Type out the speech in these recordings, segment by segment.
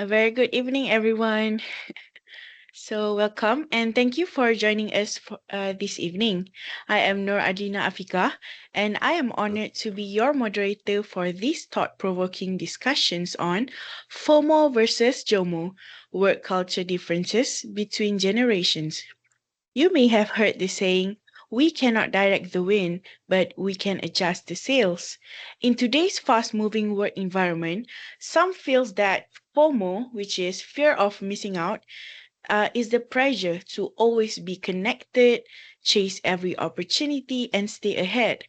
A very good evening, everyone. So, welcome and thank you for joining us this evening. I am Adlina Afiqah, and I am honored to be your moderator for these thought provoking discussions on FOMO versus JOMO, work culture differences between generations. You may have heard the saying, we cannot direct the wind, but we can adjust the sails. In today's fast moving work environment, some feels that FOMO, which is fear of missing out, is the pressure to always be connected, chase every opportunity, and stay ahead.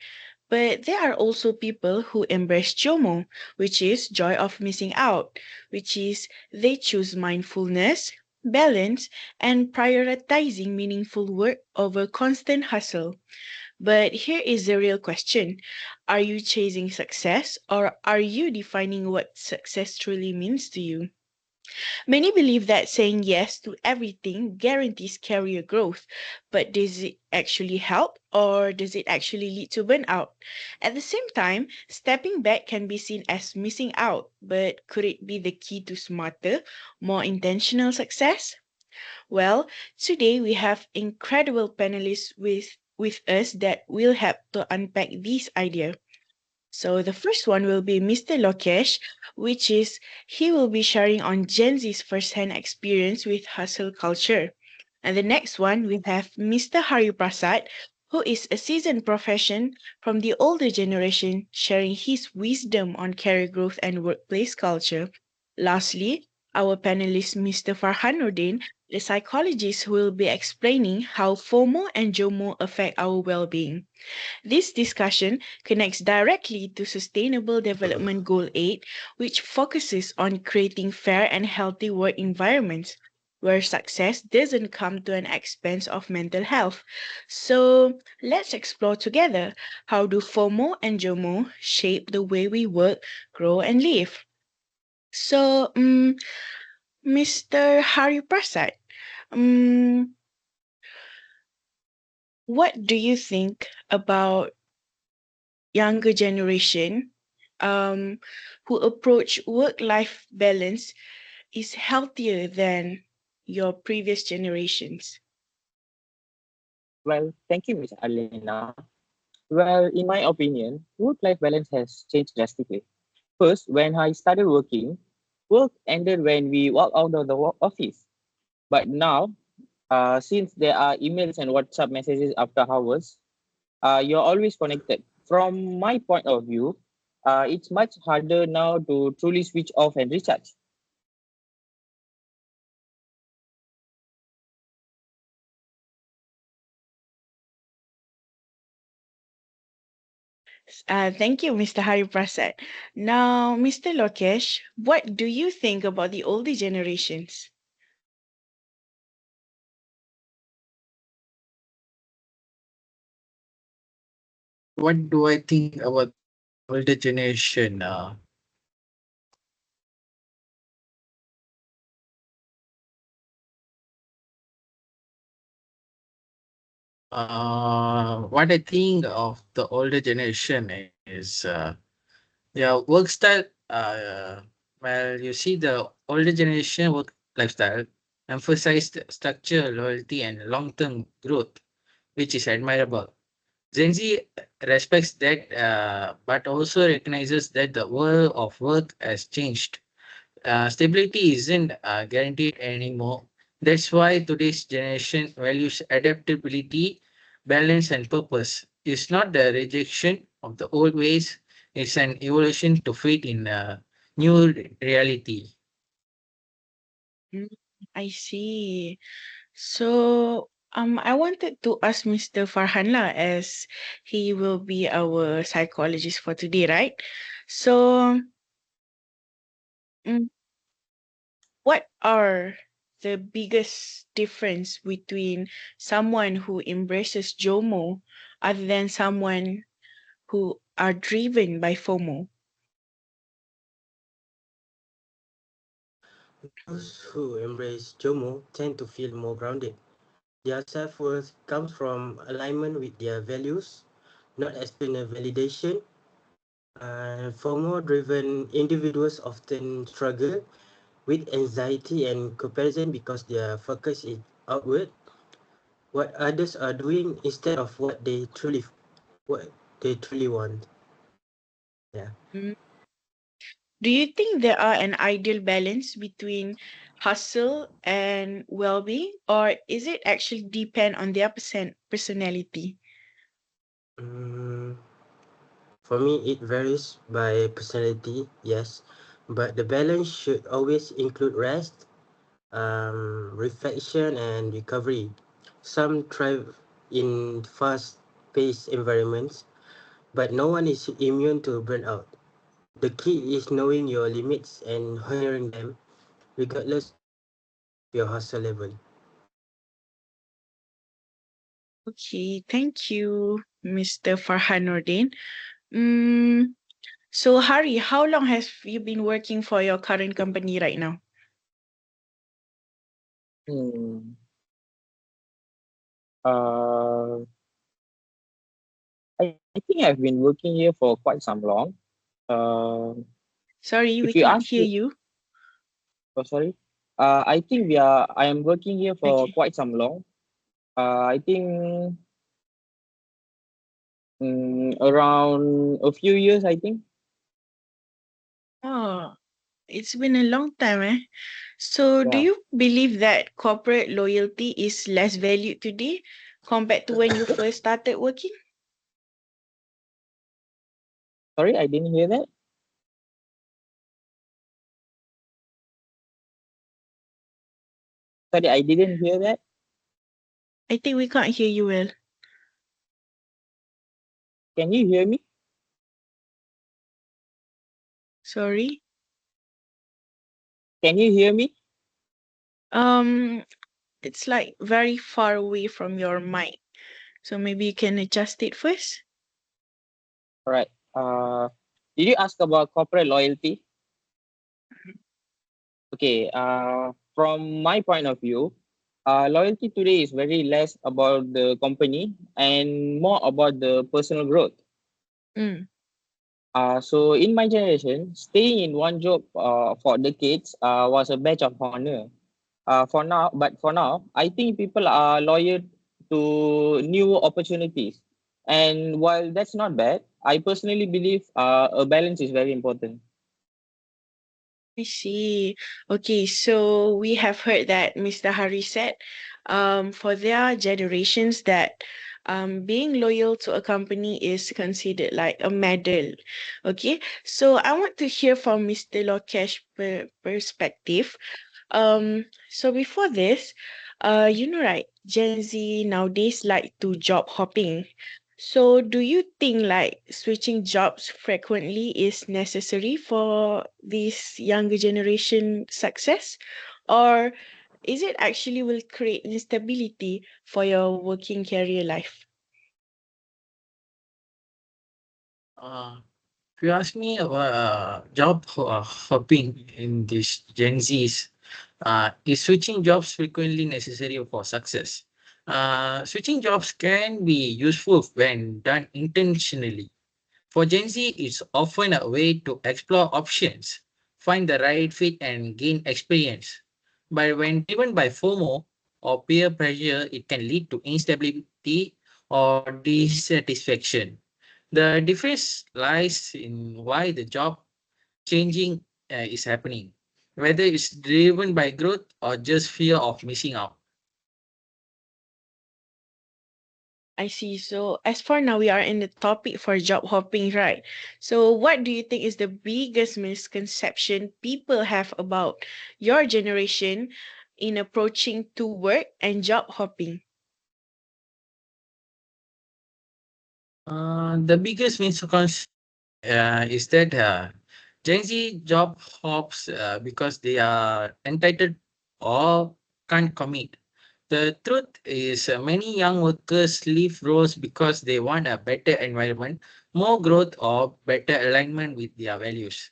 But there are also people who embrace JOMO, which is joy of missing out, which is they choose mindfulness, balance, and prioritizing meaningful work over constant hustle. But here is the real question. Are you chasing success or are you defining what success truly means to you? Many believe that saying yes to everything guarantees career growth, but does it actually help or does it actually lead to burnout? At the same time, stepping back can be seen as missing out, but could it be the key to smarter, more intentional success? Well, today we have incredible panelists with us that will help to unpack this idea. So the first one will be Mr. Lokesh, which is he will be sharing on Gen Z's first-hand experience with hustle culture. And the next one we have Mr. Hari Prasad, who is a seasoned profession from the older generation, sharing his wisdom on career growth and workplace culture. Lastly, our panelist Mr. Farhan Nordin, the psychologist who will be explaining how FOMO and JOMO affect our well-being. This discussion connects directly to Sustainable Development Goal 8, which focuses on creating fair and healthy work environments where success doesn't come to an expense of mental health. So, let's explore together how do FOMO and JOMO shape the way we work, grow, and live. So, Mr. Hari Prasad, um, what do you think about younger generation um, who approach work-life balance is healthier than your previous generations? Well, thank you, Miss Adlina. Well, in my opinion, work-life balance has changed drastically. First, when I started working, work ended when we walk out of the office. But now, since there are emails and WhatsApp messages after hours, you're always connected. From my point of view, it's much harder now to truly switch off and recharge. Thank you, Mr. Hari Prasad. Now, Mr. Lokesh, what do you think about the older generations? What do I think about the older generation? What I think of the older generation is, yeah, work style. Well, you see, the older generation work lifestyle emphasized structure, loyalty, and long-term growth, which is admirable. Gen Z respects that, but also recognizes that the world of work has changed. Stability isn't guaranteed anymore. That's why today's generation values adaptability, balance, and purpose. It's not the rejection of the old ways, it's an evolution to fit in a new reality. Mm, I see. So, I wanted to ask Mr. Farhan lah, as he will be our psychologist for today, right? So, mm, what are the biggest difference between someone who embraces JOMO other than someone who are driven by FOMO? Those who embrace JOMO tend to feel more grounded. Their self-worth comes from alignment with their values, not external validation. FOMO-driven individuals often struggle with anxiety and comparison because their focus is outward, what others are doing instead of what they truly want. Yeah. Mm. Do you think there are an ideal balance between hustle and well-being, or is it actually depend on their personality? Mm, for me, it varies by personality, yes, but the balance should always include rest, reflection, and recovery. Some thrive in fast-paced environments, but no one is immune to burnout. The key is knowing your limits and honoring them, regardless of your hustle level. Okay, thank you, Mr. Farhan Nordin. Mm, so, Hari, how long have you been working for your current company right now? Hmm. Uh, I think I've been working here for quite some long. Uh, Sorry, if we you can't ask hear me, you. oh, sorry. I think I am working here for Okay. quite some long. I think around a few years, I think. Oh, it's been a long time, eh? So, do Yeah. you believe that corporate loyalty is less valued today compared to when you first started working? Sorry, I didn't hear that. Sorry, I didn't hear that. I think we can't hear you well. Can you hear me? Sorry. Can you hear me? Um, it's like very far away from your mic. So maybe you can adjust it first. All right. Did you ask about corporate loyalty? Okay. From my point of view, loyalty today is very less about the company and more about the personal growth. Mm, So in my generation, staying in one job for decades was a badge of honor. For now, I think people are loyal to new opportunities. And while that's not bad, I personally believe a balance is very important. I see. Okay, so we have heard that Mr. Hari said, for their generations that being loyal to a company is considered like a medal. Okay, so I want to hear from Mr. Lokesh perspective. So before this, right, Gen Z nowadays like to job hopping. So do you think like switching jobs frequently is necessary for this younger generation success? Or is it actually will create instability for your working career life? Uh, if you ask me about hopping in this Gen Zs, is switching jobs frequently necessary for success? Switching jobs can be useful when done intentionally. For Gen Z, it's often a way to explore options, find the right fit, and gain experience. But when driven by FOMO or peer pressure, it can lead to instability or dissatisfaction. The difference lies in why the job changing is happening, whether it's driven by growth or just fear of missing out. I see. So as for now, we are in the topic for job hopping, right? So what do you think is the biggest misconception people have about your generation in approaching to work and job hopping? The biggest misconception is that Gen Z job hops because they are entitled or can't commit. The truth is, many young workers leave roles because they want a better environment, more growth, or better alignment with their values.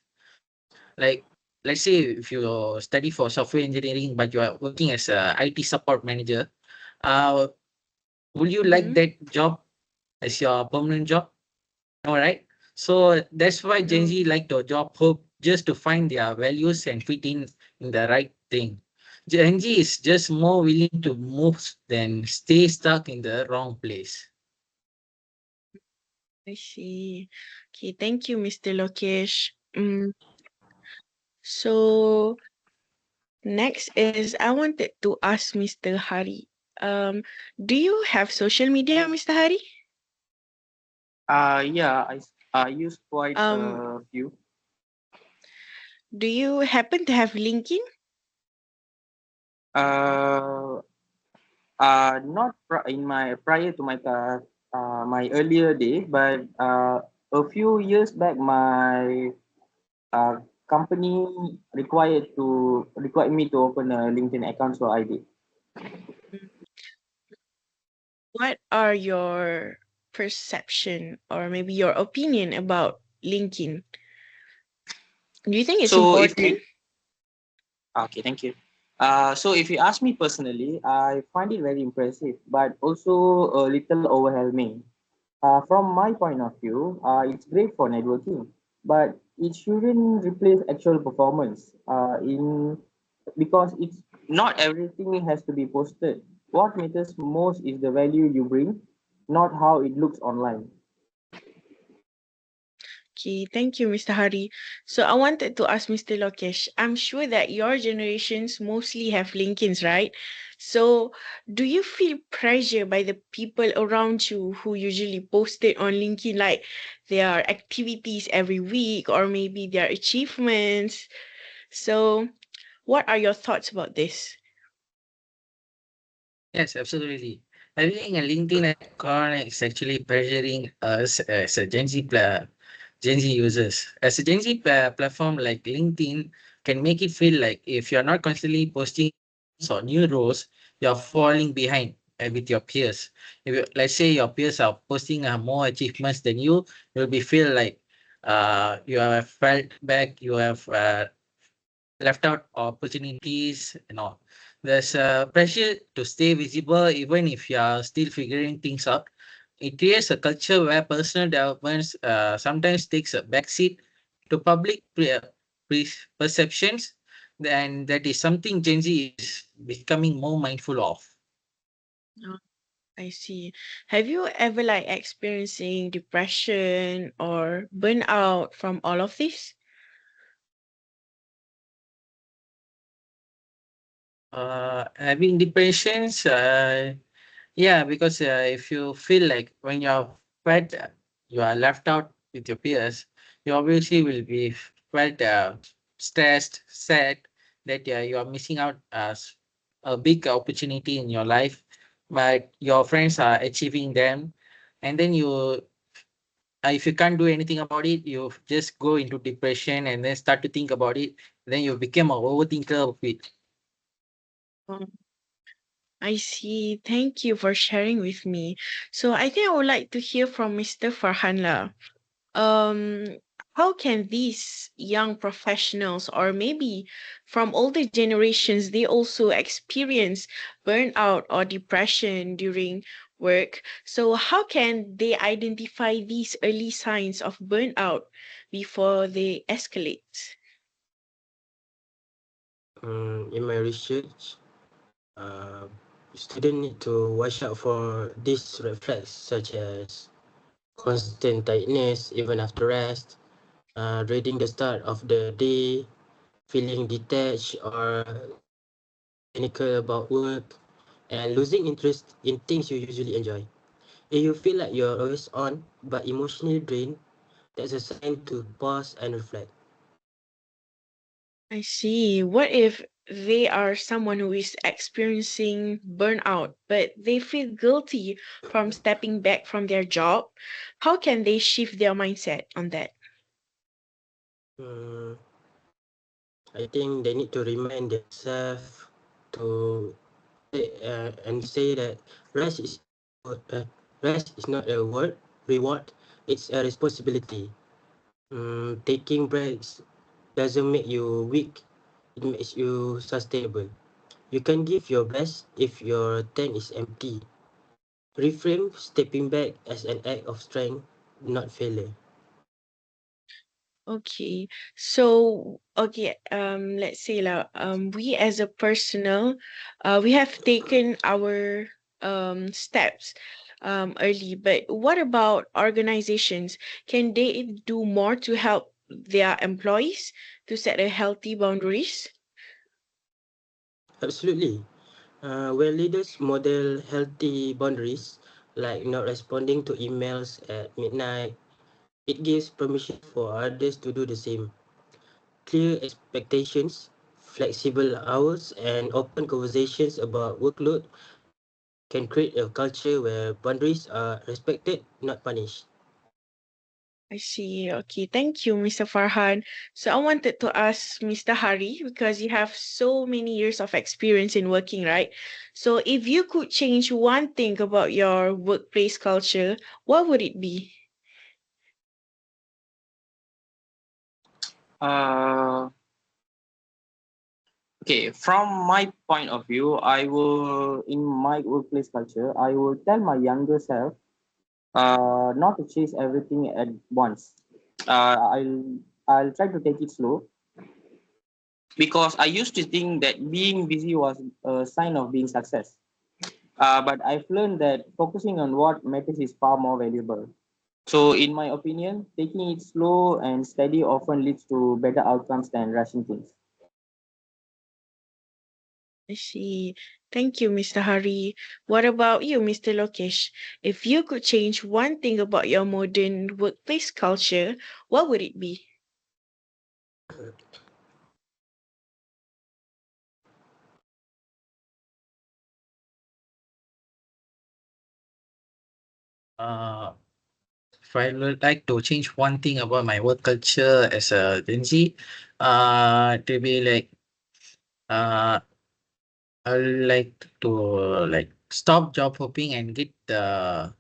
Like, let's say if you study for software engineering, but you are working as a IT support manager, uh, would you like Mm-hmm. that job as your permanent job? No, right? So that's why Gen No. Z like to job hope just to find their values and fit in in the right thing. Gen Z is just more willing to move than stay stuck in the wrong place. I see. Okay, thank you, Mr. Lokesh. So next is I wanted to ask Mr. Hari. Um, do you have social media, Mr. Hari? Yeah, I use quite Um, a few. do you happen to have LinkedIn? Uh, Not in my prior to my earlier day, but a few years back, my uh, company required me to open a LinkedIn account, so I did. Mm, what are your perception or maybe your opinion about LinkedIn? Do you think it's So if important? you Okay, thank you. So if you ask me personally, I find it very impressive, but also a little overwhelming. From my point of view, it's great for networking, but it shouldn't replace actual performance. Because it's not everything has to be posted. What matters most is the value you bring, not how it looks online. Okay, thank you, Mr. Hari. So I wanted to ask Mr. Lokesh. I'm sure that your generations mostly have LinkedIn's, right? So do you feel pressure by the people around you who usually post it on LinkedIn, like their activities every week or maybe their achievements? So what are your thoughts about this? Yes, absolutely. Having a LinkedIn account is actually pressuring us as a Gen Z users. As a Gen Z platform like LinkedIn can make it feel like if you're not constantly posting or new roles, you're falling behind with your peers. If you, let's say your peers are posting more achievements than you, you'll be feel like you have felt back, you have left out opportunities and all. There's a pressure to stay visible even if you are still figuring things out. It creates a culture where personal development sometimes takes a backseat to public perceptions, and that is something Gen Z is becoming more mindful of. Oh, I see. Have you ever like experiencing depression or burnout from all of this? Having depressions, yeah, because if you feel like when you're fed, you are left out with your peers, you obviously will be felt stressed, sad that you are missing out a big opportunity in your life, but your friends are achieving them, and then if you can't do anything about it, you just go into depression and then start to think about it. Then you become a overthinker of it. Oh, I see. Thank you for sharing with me. So I think I would like to hear from Mr. Farhan lah. Um, how can these young professionals or maybe from older generations they also experience burnout or depression during work? So how can they identify these early signs of burnout before they escalate? In my research, uh, students need to watch out for these red flags such as constant tightness even after rest, dreading the start of the day, feeling detached or cynical about work, and losing interest in things you usually enjoy. If you feel like you're always on but emotionally drained, that's a sign to pause and reflect. I see. What if they are someone who is experiencing burnout, but they feel guilty from stepping back from their job? How can they shift their mindset on that? Mm, I think they need to remind themselves to say that rest is rest is not a reward, it's a responsibility. Taking breaks doesn't make you weak, it makes you sustainable. You can give your best if your tank is empty. Reframe stepping back as an act of strength, not failure. Okay. So, okay, let's say we as a personal, we have taken our steps early, but what about organizations? Can they do more to help their employees to set a healthy boundaries? Absolutely. Where leaders model healthy boundaries, like not responding to emails at midnight, it gives permission for others to do the same. Clear expectations, flexible hours, and open conversations about workload can create a culture where boundaries are respected, not punished. I see. Okay, thank you, Mr. Farhan. So I wanted to ask Mr. Hari because you have so many years of experience in working, right? So if you could change one thing about your workplace culture, what would it be? Uh, okay, from my point of view, in my workplace culture, I will tell my younger self not to chase everything at once. I'll try to take it slow because I used to think that being busy was a sign of being success. But I've learned that focusing on what matters is far more valuable. So, in my opinion, taking it slow and steady often leads to better outcomes than rushing things. I see. Thank you, Mr. Hari. What about you, Mr. Lokesh? If you could change one thing about your modern workplace culture, what would it be? Uh, if I would like to change one thing about my work culture as a Gen Z, to be like, uh, I would like to like stop job hopping and get the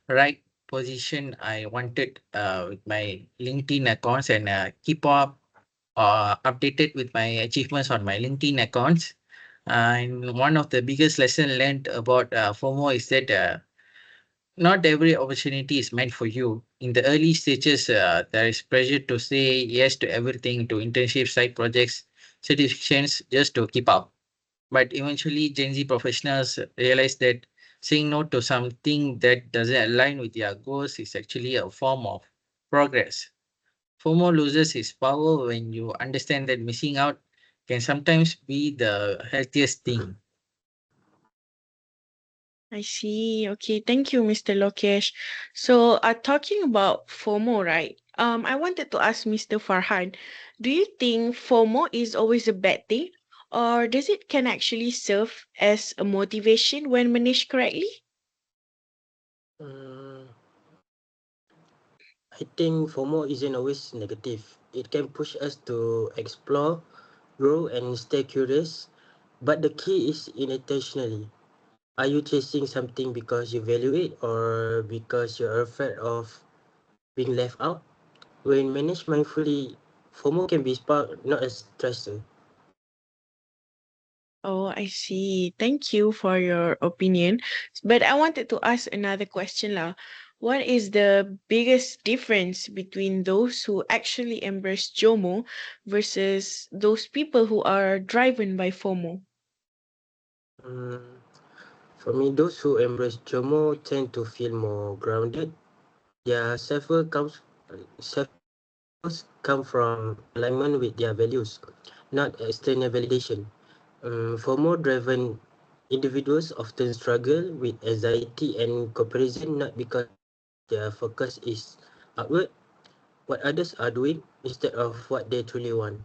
right position I wanted with my LinkedIn accounts and keep up updated with my achievements on my LinkedIn accounts. And one of the biggest lesson learned about FOMO is that not every opportunity is meant for you. In the early stages, there is pressure to say yes to everything, to internships, side projects, certifications, just to keep up. But eventually, Gen Z professionals realize that saying no to something that doesn't align with their goals is actually a form of progress. FOMO loses its power when you understand that missing out can sometimes be the healthiest thing. I see. Okay, thank you, Mr. Lokesh. So, talking about FOMO, right? I wanted to ask Mr. Farhan, do you think FOMO is always a bad thing, or does it can actually serve as a motivation when managed correctly? Mm, I think FOMO isn't always negative. It can push us to explore, grow, and stay curious. But the key is intentionally. Are you chasing something because you value it or because you're afraid of being left out? When managed mindfully, FOMO can be sparked, not as stressor. Oh, I see. Thank you for your opinion. But I wanted to ask another question, lah. What is the biggest difference between those who actually embrace JOMO versus those people who are driven by FOMO? Mm, for me, those who embrace JOMO tend to feel more grounded. Their self-worth goals come from alignment with their values, not external validation. For more driven individuals often struggle with anxiety and comparison not because their focus is outward, what others are doing instead of what they truly want.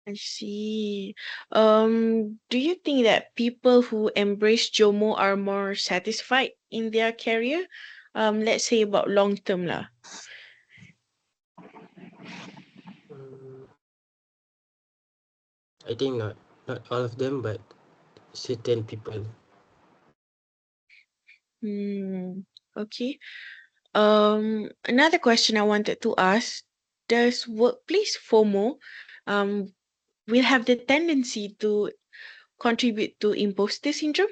I see. Do you think that people who embrace JOMO are more satisfied in their career? Let's say about long term lah. Mm, I think not all of them, but certain people. Hmm. Okay. Another question I wanted to ask, does workplace FOMO will have the tendency to contribute to imposter syndrome?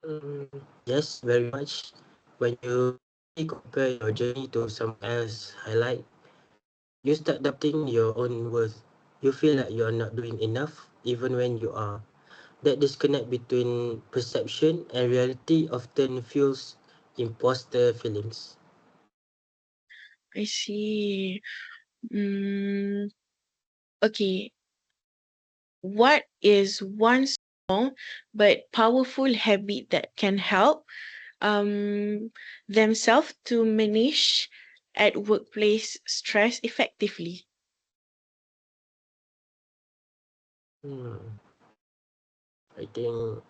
Mm, yes, very much. When you compare your journey to someone else's highlight, you start doubting your own worth. You feel like you are not doing enough, even when you are. That disconnect between perception and reality often fuels imposter feelings. I see. Mm, okay. What is one small but powerful habit that can help themselves to manage at workplace stress effectively? Hmm. I think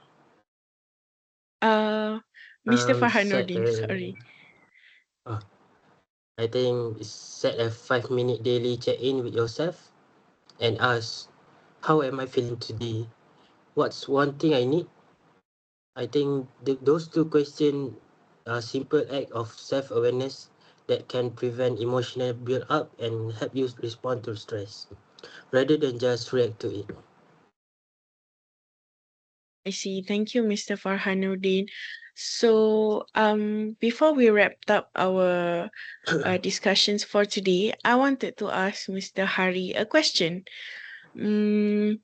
Uh, Mr. Farhan set Nordin, a sorry. uh, I think set a 5 minute daily check in with yourself and ask, how am I feeling today? What's one thing I need? I think those two questions are simple act of self awareness that can prevent emotional build up and help you respond to stress rather than just react to it. I see. Thank you, Mr. Farhan Nordin. So, before we wrapped up our discussions for today, I wanted to ask Mr. Hari a question. Mm,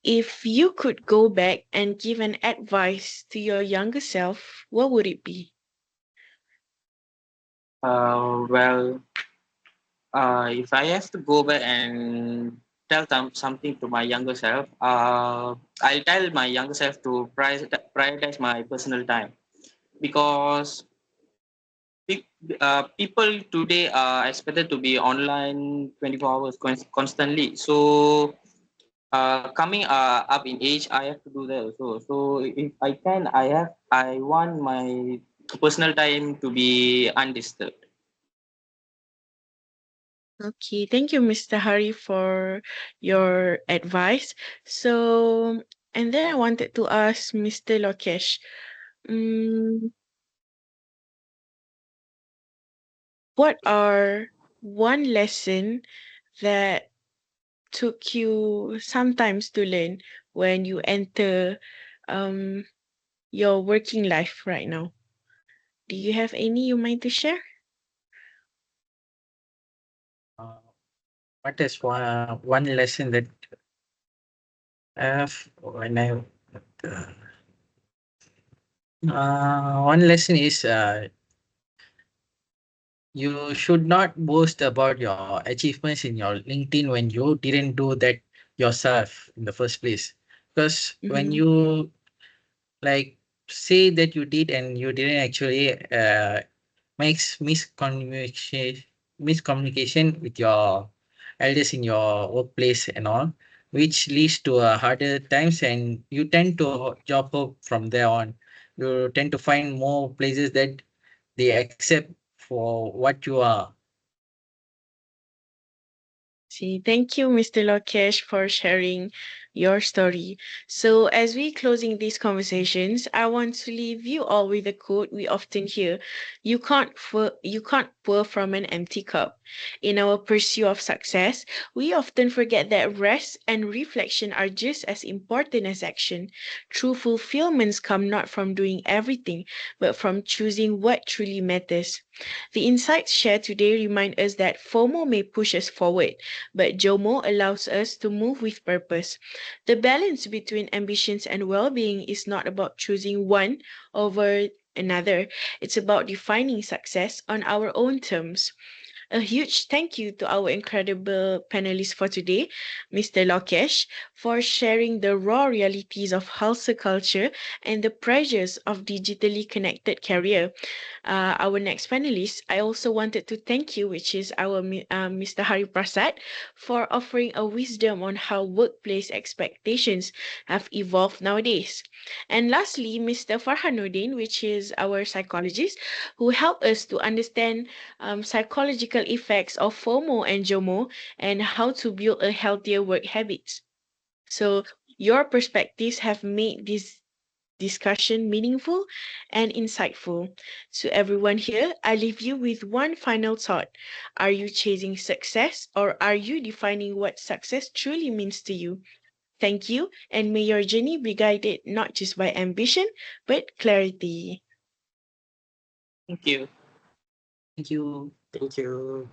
if you could go back and give an advice to your younger self, what would it be? Well, if I have to go back and tell them something to my younger self, I'll tell my younger self to prioritize my personal time because people today are expected to be online 24 hours constantly. So coming up in age, I have to do that also. So if I can, I want my personal time to be undisturbed. Okay, thank you, Mr. Hari, for your advice. So, and then I wanted to ask Mr. Lokesh, mm, what are one lesson that took you sometimes to learn when you enter um, your working life right now? Do you have any you mind to share? Uh, what is one lesson that I have when I one lesson is you should not boast about your achievements in your LinkedIn when you didn't do that yourself in the first place. Because when Mm-hmm. you like say that you did and you didn't actually makes miscommunication with your elders in your workplace and all, which leads to harder times, and you tend to job hop from there on. You tend to find more places that they accept for what you are. See, thank you, Mr. Lokesh, for sharing your story. So, as we closing these conversations, I want to leave you all with a quote we often hear: you can't pour from an empty cup." In our pursuit of success, we often forget that rest and reflection are just as important as action. True fulfillments come not from doing everything, but from choosing what truly matters. The insights shared today remind us that FOMO may push us forward, but JOMO allows us to move with purpose. The balance between ambitions and well being is not about choosing one over another, it's about defining success on our own terms. A huge thank you to our incredible panelists for today, Mr. Lokesh, for sharing the raw realities of hustle culture and the pressures of digitally connected career. Our next panelist, I also wanted to thank you, which is our Mr. Hari Prasad, for offering a wisdom on how workplace expectations have evolved nowadays. And lastly, Mr. Farhan Nordin, which is our psychologist, who helped us to understand psychological effects of FOMO and JOMO and how to build a healthier work habits. So your perspectives have made this discussion meaningful and insightful. To everyone here, I leave you with one final thought. Are you chasing success or are you defining what success truly means to you? Thank you, and may your journey be guided not just by ambition, but clarity. Thank you. Thank you. Thank you.